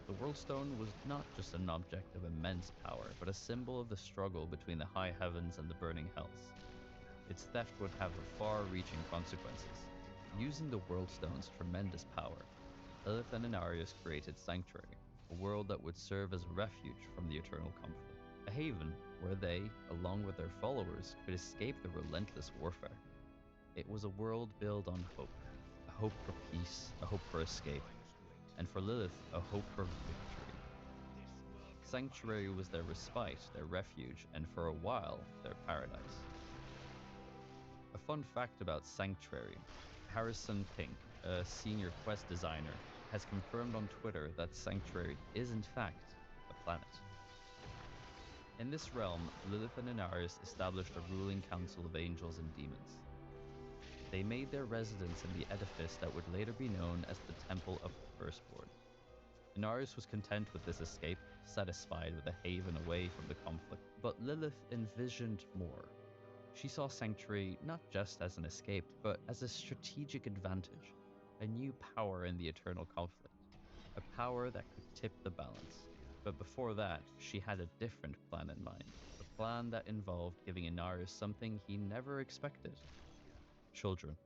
The World Stone was not just an object of immense power, but a symbol of the struggle between the high heavens and the burning hells. Its theft would have far-reaching consequences. Using the World Stone's tremendous power, Lilith and Inarius created Sanctuary, a world that would serve as a refuge from the eternal conflict. A haven where they, along with their followers, could escape the relentless warfare. It was a world built on hope. A hope for peace, a hope for escape, and for Lilith, a hope for victory. Sanctuary was their respite, their refuge, and for a while, their paradise. A fun fact about Sanctuary: Harrison Pink, a senior quest designer, has confirmed on Twitter that Sanctuary is in fact a planet. In this realm, Lilith and Inarius established a ruling council of angels and demons. They made their residence in the edifice that would later be known as the Temple of the Firstborn. Inarius was content with this escape, satisfied with a haven away from the conflict, but Lilith envisioned more. She saw Sanctuary not just as an escape, but as a strategic advantage, a new power in the eternal conflict, a power that could tip the balance. But before that, she had a different plan in mind, a plan that involved giving Inarius something he never expected: children.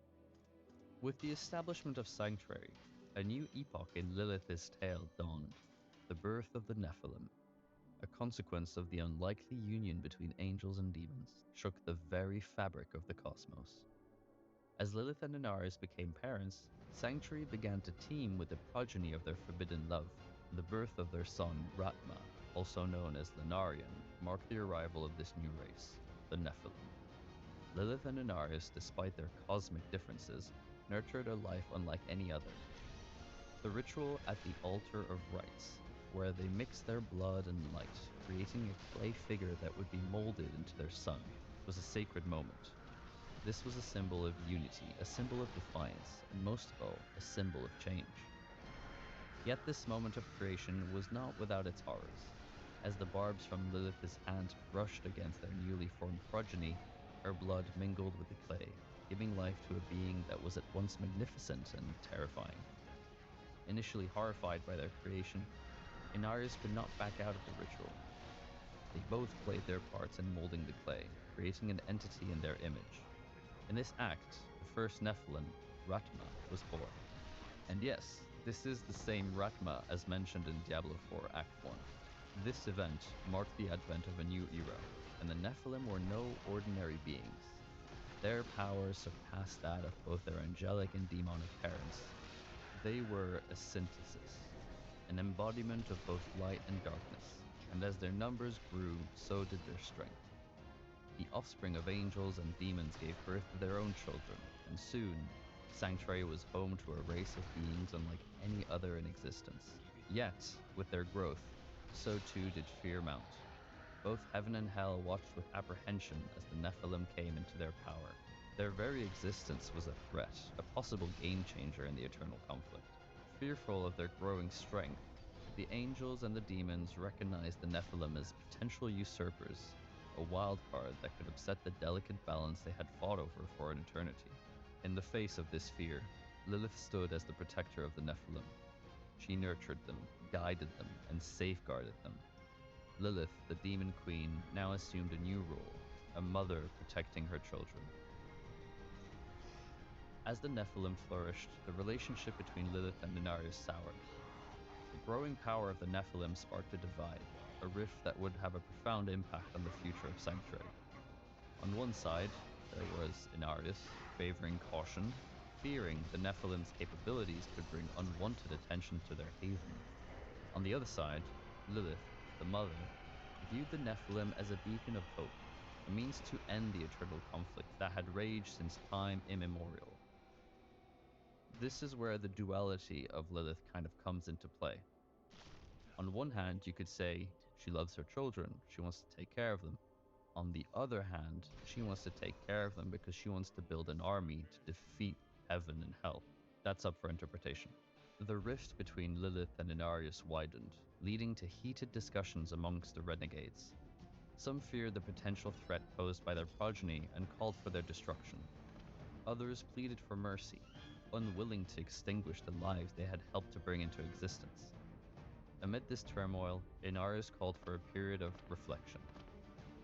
With the establishment of Sanctuary, a new epoch in Lilith's tale dawned: the birth of the Nephilim. A consequence of the unlikely union between angels and demons, shook the very fabric of the cosmos. As Lilith and Inarius became parents, Sanctuary began to teem with the progeny of their forbidden love. The birth of their son, Ratma, also known as Lunarian, marked the arrival of this new race, the Nephilim. Lilith and Inarius, despite their cosmic differences, nurtured a life unlike any other. The ritual at the Altar of Rites, where they mixed their blood and light, creating a clay figure that would be molded into their son, was a sacred moment. This was a symbol of unity, a symbol of defiance, and most of all, a symbol of change. Yet this moment of creation was not without its horrors. As the barbs from Lilith's hand brushed against their newly formed progeny, her blood mingled with the clay, giving life to a being that was at once magnificent and terrifying. Initially horrified by their creation, Inarius could not back out of the ritual. They both played their parts in molding the clay, creating an entity in their image. In this act, the first Nephilim, Ratma, was born. And yes, this is the same Ratma as mentioned in Diablo 4 Act 1. This event marked the advent of a new era, and the Nephilim were no ordinary beings. Their power surpassed that of both their angelic and demonic parents. They were a synthesis, an embodiment of both light and darkness, and as their numbers grew, so did their strength. The offspring of angels and demons gave birth to their own children, and soon, Sanctuary was home to a race of beings unlike any other in existence. Yet, with their growth, so too did fear mount. Both heaven and hell watched with apprehension as the Nephilim came into their power. Their very existence was a threat, a possible game-changer in the eternal conflict. Fearful of their growing strength, the angels and the demons recognized the Nephilim as potential usurpers, a wild card that could upset the delicate balance they had fought over for an eternity. In the face of this fear, Lilith stood as the protector of the Nephilim. She nurtured them, guided them, and safeguarded them. Lilith, the demon queen, now assumed a new role, a mother protecting her children. As the Nephilim flourished, the relationship between Lilith and Inarius soured. The growing power of the Nephilim sparked a divide, a rift that would have a profound impact on the future of Sanctuary. On one side, there was Inarius, favoring caution, fearing the Nephilim's capabilities could bring unwanted attention to their haven. On the other side, Lilith, the mother, viewed the Nephilim as a beacon of hope, a means to end the eternal conflict that had raged since time immemorial. This is where the duality of Lilith kind of comes into play. On one hand, you could say she loves her children, she wants to take care of them. On the other hand, she wants to take care of them because she wants to build an army to defeat heaven and hell. That's up for interpretation. The rift between Lilith and Inarius widened, leading to heated discussions amongst the renegades. Some feared the potential threat posed by their progeny and called for their destruction. Others pleaded for mercy, unwilling to extinguish the lives they had helped to bring into existence. Amid this turmoil, Inarius called for a period of reflection.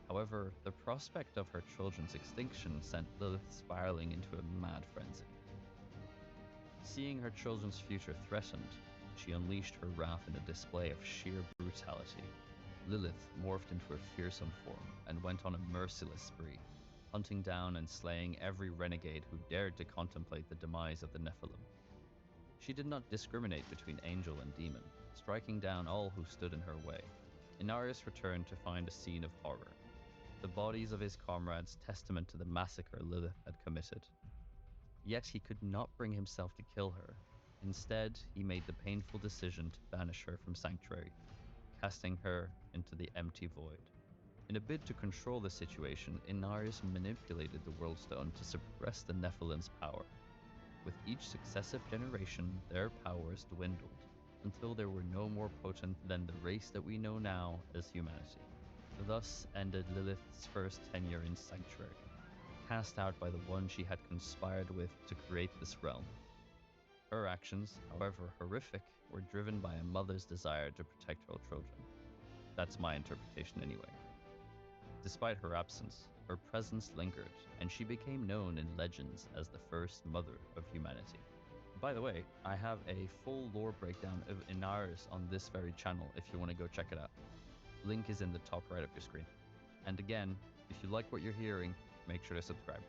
However, the prospect of her children's extinction sent Lilith spiraling into a mad frenzy. Seeing her children's future threatened, she unleashed her wrath in a display of sheer brutality. Lilith morphed into a fearsome form and went on a merciless spree, hunting down and slaying every renegade who dared to contemplate the demise of the Nephilim. She did not discriminate between angel and demon, striking down all who stood in her way. Inarius returned to find a scene of horror. The bodies of his comrades testament to the massacre Lilith had committed. Yet he could not bring himself to kill her. Instead, he made the painful decision to banish her from Sanctuary, casting her into the empty void. In a bid to control the situation, Inarius manipulated the World Stone to suppress the Nephilim's power. With each successive generation, their powers dwindled, until they were no more potent than the race that we know now as humanity. Thus ended Lilith's first tenure in Sanctuary, cast out by the one she had conspired with to create this realm. Her actions, however horrific, were driven by a mother's desire to protect her children. That's my interpretation anyway. Despite her absence, her presence lingered, and she became known in legends as the first mother of humanity. By the way, I have a full lore breakdown of Inarius on this very channel if you want to go check it out. Link is in the top right of your screen. And again, if you like what you're hearing, make sure to subscribe.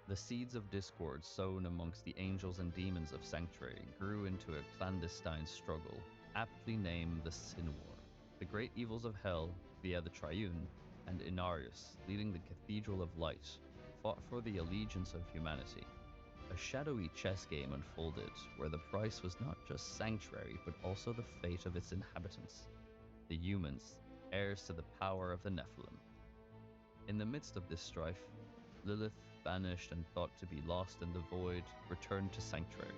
The seeds of discord sown amongst the angels and demons of Sanctuary grew into a clandestine struggle, aptly named the Sin War. The great evils of Hell, via the Triune, and Inarius, leading the Cathedral of Light, fought for the allegiance of humanity. A shadowy chess game unfolded, where the price was not just Sanctuary, but also the fate of its inhabitants, the humans, heirs to the power of the Nephilim. In the midst of this strife, Lilith, banished and thought to be lost in the void, returned to Sanctuary.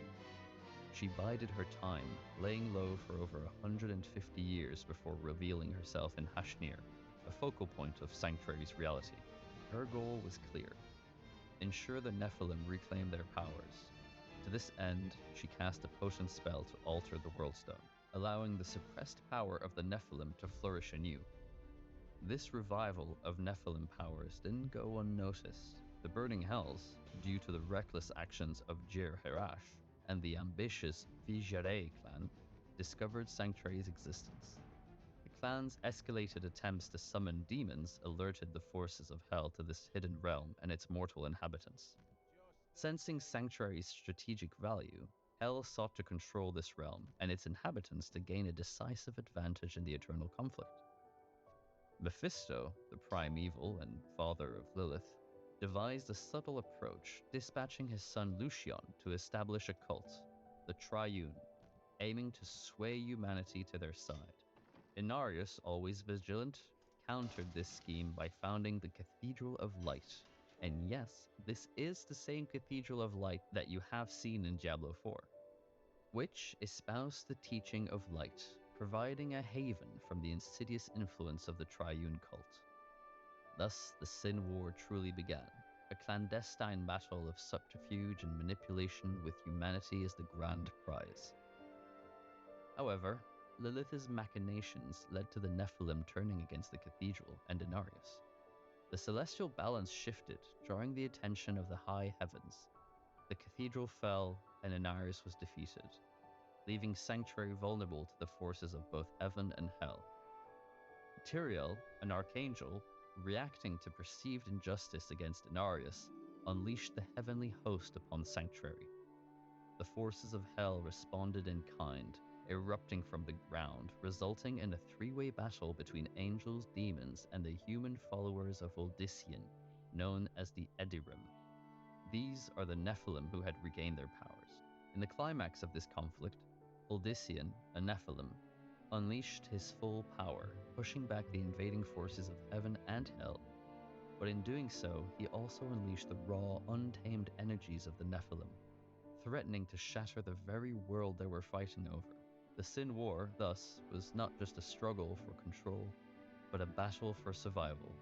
She bided her time, laying low for over 150 years before revealing herself in Hashnir, a focal point of Sanctuary's reality. Her goal was clear: ensure the Nephilim reclaim their powers. To this end, she cast a potent spell to alter the World Stone, allowing the suppressed power of the Nephilim to flourish anew. This revival of Nephilim powers didn't go unnoticed. The Burning Hells, due to the reckless actions of Jir Hirash and the ambitious Vijare clan, discovered Sanctuary's existence. The clan's escalated attempts to summon demons alerted the forces of Hell to this hidden realm and its mortal inhabitants. Sensing Sanctuary's strategic value, Hell sought to control this realm and its inhabitants to gain a decisive advantage in the eternal conflict. Mephisto, the primeval and father of Lilith, devised a subtle approach, dispatching his son Lucian to establish a cult, the Triune, aiming to sway humanity to their side. Inarius, always vigilant, countered this scheme by founding the Cathedral of Light. And yes, this is the same Cathedral of Light that you have seen in Diablo 4, which espoused the teaching of light, providing a haven from the insidious influence of the Triune cult. Thus, the Sin War truly began, a clandestine battle of subterfuge and manipulation with humanity as the grand prize. However, Lilith's machinations led to the Nephilim turning against the cathedral and Inarius. The celestial balance shifted, drawing the attention of the high heavens. The cathedral fell, and Inarius was defeated, leaving Sanctuary vulnerable to the forces of both heaven and hell. Tyrael, an archangel, reacting to perceived injustice against Inarius, unleashed the heavenly host upon Sanctuary. The forces of hell responded in kind, erupting from the ground, resulting in a three-way battle between angels, demons, and the human followers of Odyssean, known as the Edirim. These are the Nephilim who had regained their powers. In the climax of this conflict, Odyssean, a Nephilim, unleashed his full power, pushing back the invading forces of heaven and hell. But in doing so, he also unleashed the raw, untamed energies of the Nephilim, threatening to shatter the very world they were fighting over. The Sin War, thus, was not just a struggle for control, but a battle for survival,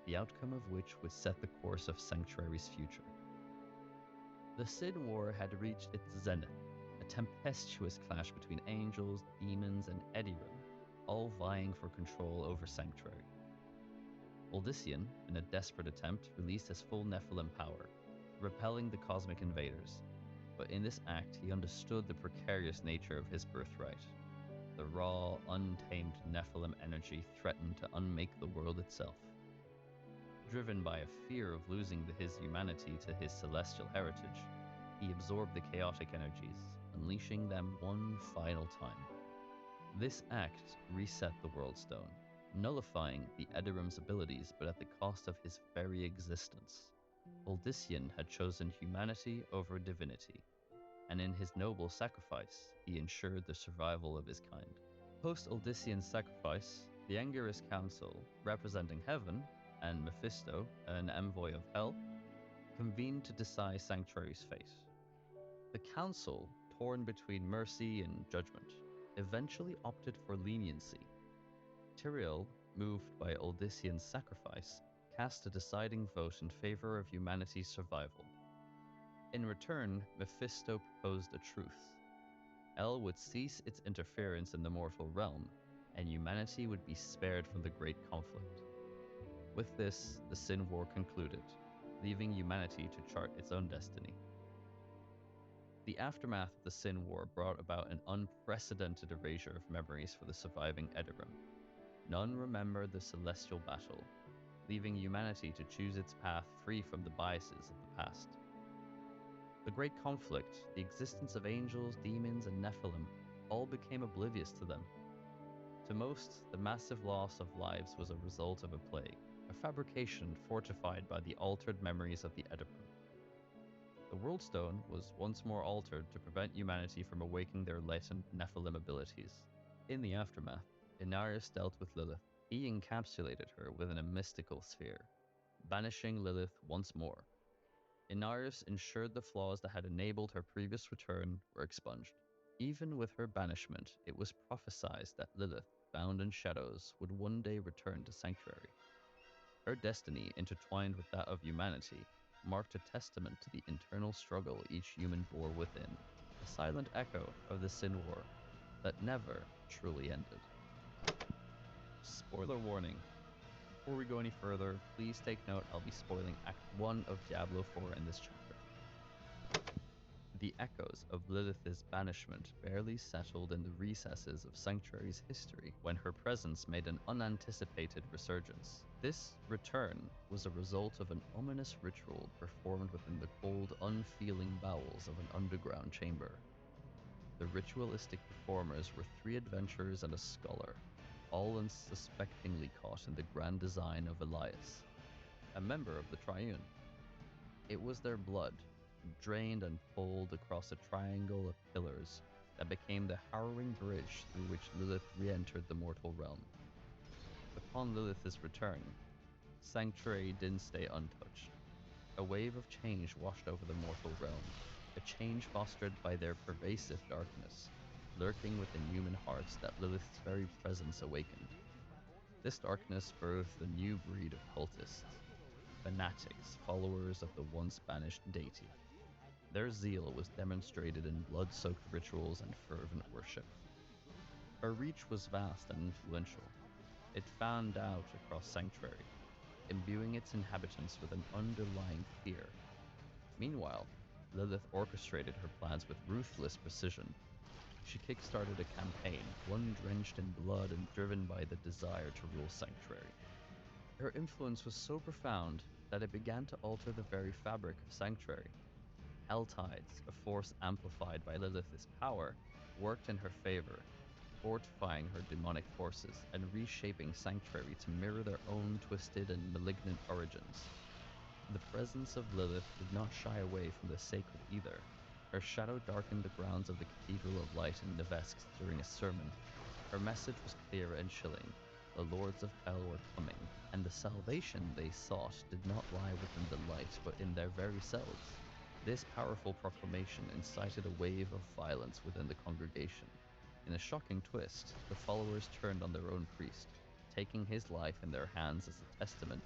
the outcome of which would set the course of Sanctuary's future. The Sin War had reached its zenith, a tempestuous clash between angels, demons, and Edirim, all vying for control over Sanctuary. Uldyssian, in a desperate attempt, released his full Nephilim power, repelling the cosmic invaders. But in this act, he understood the precarious nature of his birthright. The raw, untamed Nephilim energy threatened to unmake the world itself. Driven by a fear of losing his humanity to his celestial heritage, he absorbed the chaotic energies, unleashing them one final time. This act reset the World Stone, nullifying the Edirim's abilities but at the cost of his very existence. Uldyssian had chosen humanity over divinity, and in his noble sacrifice, he ensured the survival of his kind. Post-Uldyssian's sacrifice, the Angerus Council, representing heaven, and Mephisto, an envoy of hell, convened to decide Sanctuary's fate. The council, torn between mercy and judgment, eventually opted for leniency. Tyrael, moved by Uldyssian's sacrifice, cast a deciding vote in favor of humanity's survival. In return, Mephisto proposed a truce. Hell would cease its interference in the mortal realm, and humanity would be spared from the great conflict. With this, the Sin War concluded, leaving humanity to chart its own destiny. The aftermath of the Sin War brought about an unprecedented erasure of memories for the surviving Edirim. None remember the celestial battle, leaving humanity to choose its path free from the biases of the past. The great conflict, the existence of angels, demons, and Nephilim, all became oblivious to them. To most, the massive loss of lives was a result of a plague, a fabrication fortified by the altered memories of the Edirim. The World Stone was once more altered to prevent humanity from awakening their latent Nephilim abilities. In the aftermath, Inarius dealt with Lilith. He encapsulated her within a mystical sphere, banishing Lilith once more. Inarius ensured the flaws that had enabled her previous return were expunged. Even with her banishment, it was prophesied that Lilith, bound in shadows, would one day return to Sanctuary. Her destiny, intertwined with that of humanity, marked a testament to the internal struggle each human bore within, a silent echo of the Sin War that never truly ended. Spoiler warning. Before we go any further, please take note I'll be spoiling Act 1 of Diablo 4 in this chapter. The echoes of Lilith's banishment barely settled in the recesses of Sanctuary's history when her presence made an unanticipated resurgence. This return was a result of an ominous ritual performed within the cold, unfeeling bowels of an underground chamber. The ritualistic performers were 3 adventurers and a scholar, all unsuspectingly caught in the grand design of Elias, a member of the Triune. It was their blood, drained and pulled across a triangle of pillars, that became the harrowing bridge through which Lilith re-entered the mortal realm. Upon Lilith's return, Sanctuary didn't stay untouched. A wave of change washed over the mortal realm, a change fostered by their pervasive darkness, lurking within human hearts that Lilith's very presence awakened. This darkness birthed a new breed of cultists, fanatics, followers of the once banished deity. Their zeal was demonstrated in blood-soaked rituals and fervent worship. Her reach was vast and influential. It fanned out across Sanctuary, imbuing its inhabitants with an underlying fear. Meanwhile, Lilith orchestrated her plans with ruthless precision. She kickstarted a campaign, one drenched in blood and driven by the desire to rule Sanctuary. Her influence was so profound that it began to alter the very fabric of Sanctuary. Hell tides, a force amplified by Lilith's power, worked in her favor, fortifying her demonic forces and reshaping Sanctuary to mirror their own twisted and malignant origins. The presence of Lilith did not shy away from the sacred either. Her shadow darkened the grounds of the Cathedral of Light in Nevesk during a sermon. Her message was clear and chilling. The Lords of Hell were coming, and the salvation they sought did not lie within the light, but in their very selves. This powerful proclamation incited a wave of violence within the congregation. In a shocking twist, the followers turned on their own priest, taking his life in their hands as a testament